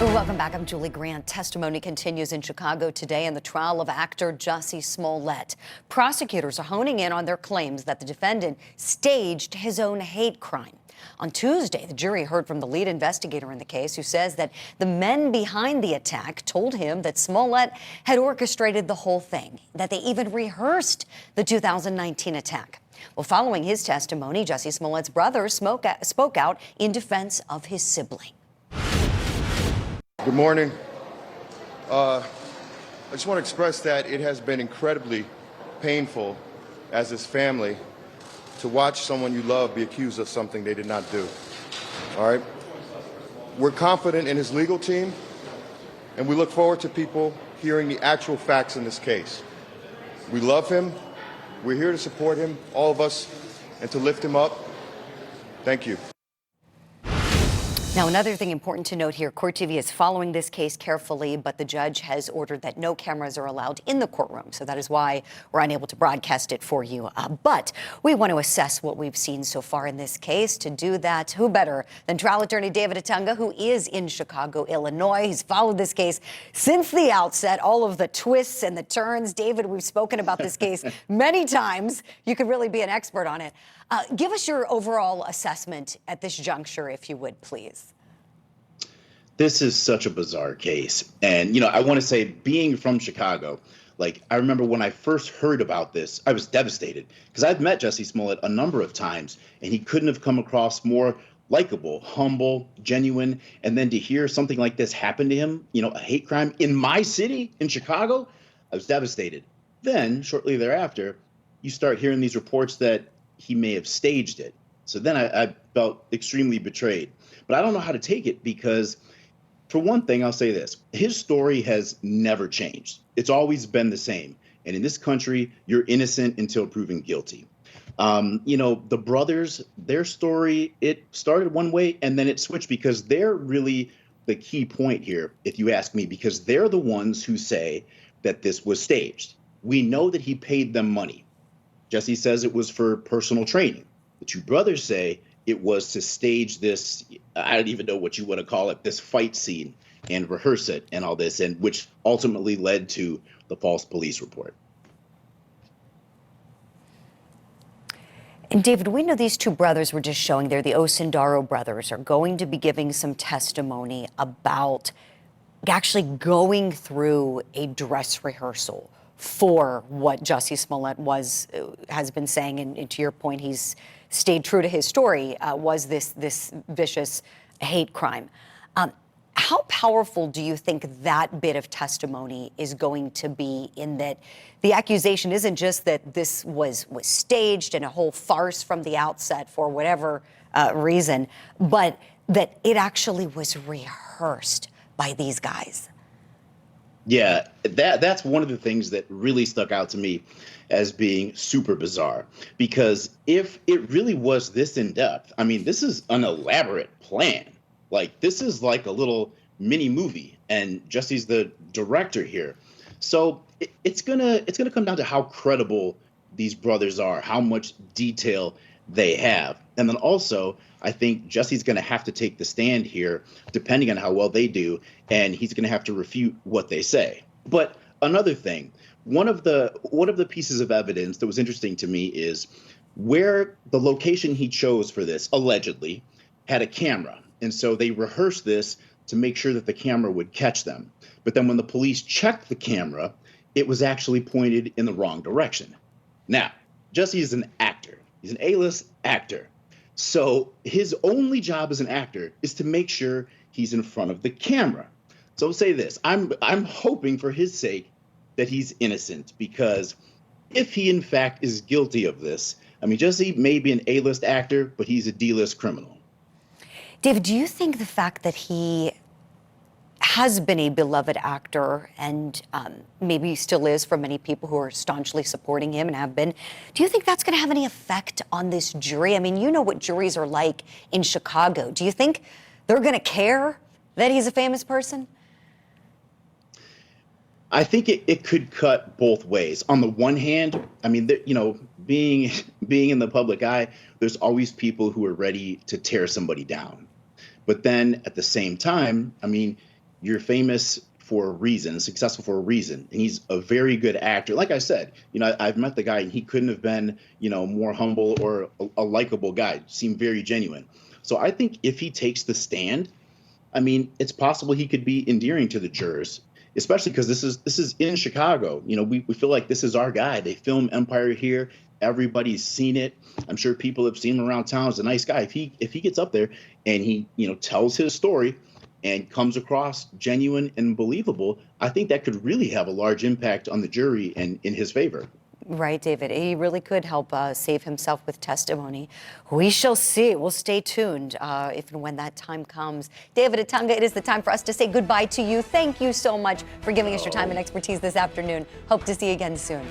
Welcome back. I'm Julie Grant. Testimony continues in Chicago today in the trial of actor Jussie Smollett. Prosecutors are honing in on their claims that the defendant staged his own hate crime. On Tuesday, the jury heard from the lead investigator in the case, who says that the men behind the attack told him that Smollett had orchestrated the whole thing, that they even rehearsed the 2019 attack. Well, following his testimony, Jussie Smollett's brother spoke out in defense of his sibling. Good morning. I just want to express that it has been incredibly painful as his family to watch someone you love be accused of something they did not do. All right? We're confident in his legal team, and we look forward to people hearing the actual facts in this case. We love him. We're here to support him, all of us, and to lift him up. Thank you. Now, another thing important to note here, Court TV is following this case carefully, but the judge has ordered that no cameras are allowed in the courtroom. So that is why we're unable to broadcast it for you. But we want to assess what we've seen so far in this case. To do that, who better than trial attorney David Otunga, who is in Chicago, Illinois. He's followed this case since the outset, all of the twists and the turns. David, we've spoken about this case many times. You could really be an expert on it. Give us your overall assessment at this juncture, if you would, please. This is such a bizarre case. And, I want to say, being from Chicago, I remember when I first heard about this, I was devastated because I've met Jussie Smollett a number of times, and he couldn't have come across more likable, humble, genuine. And then to hear something like this happen to him, a hate crime in my city, in Chicago, I was devastated. Then, shortly thereafter, you start hearing these reports that he may have staged it. So then I felt extremely betrayed. But I don't know how to take it because, for one thing, I'll say this. His story has never changed. It's always been the same. And in this country, you're innocent until proven guilty. The brothers, their story, it started one way and then it switched because they're really the key point here, if you ask me, because they're the ones who say that this was staged. We know that he paid them money. Jussie says it was for personal training. The two brothers say it was to stage this, I don't even know what you want to call it, this fight scene and rehearse it and all this, and which ultimately led to the false police report. And David, we know these two brothers were just showing there, the Osindaro brothers are going to be giving some testimony about actually going through a dress rehearsal for what Jussie Smollett has been saying, and to your point, he's stayed true to his story, was this vicious hate crime. How powerful do you think that bit of testimony is going to be, in that the accusation isn't just that this was staged and a whole farce from the outset for whatever reason, but that it actually was rehearsed by these guys? Yeah, that's one of the things that really stuck out to me as being super bizarre, because if it really was this in depth, I mean, this is an elaborate plan. This is like a little mini movie, and Jussie's the director here. So it's gonna come down to how credible these brothers are, how much detail they have. And then also, I think Jussie's going to have to take the stand here, depending on how well they do, and he's going to have to refute what they say. But another thing, one of the pieces of evidence that was interesting to me is where the location he chose for this, allegedly, had a camera. And so they rehearsed this to make sure that the camera would catch them. But then when the police checked the camera, it was actually pointed in the wrong direction. Now, Jussie is an actor. He's an A-list actor. So his only job as an actor is to make sure he's in front of the camera. So I'll say this, I'm hoping for his sake that he's innocent, because if he in fact is guilty of this, I mean, Jussie may be an A-list actor, but he's a D-list criminal. David, do you think the fact that he has been a beloved actor and maybe still is for many people who are staunchly supporting him and have been, do you think that's going to have any effect on this jury? I mean, you know what juries are like in Chicago. Do you think they're going to care that he's a famous person? I think it could cut both ways. On the one hand, I mean, being in the public eye, there's always people who are ready to tear somebody down. But then at the same time, I mean, you're famous for a reason, successful for a reason. And he's a very good actor. Like I said, I've met the guy and he couldn't have been, more humble or a likable guy. Seemed very genuine. So I think if he takes the stand, I mean, it's possible he could be endearing to the jurors, especially because this is in Chicago. We feel like this is our guy. They film Empire here. Everybody's seen it. I'm sure people have seen him around town as a nice guy. If he gets up there and he tells his story and comes across genuine and believable, I think that could really have a large impact on the jury and in his favor. Right, David. He really could help save himself with testimony. We shall see. We'll stay tuned if and when that time comes. David Otunga, it is the time for us to say goodbye to you. Thank you so much for giving us your time and expertise this afternoon. Hope to see you again soon.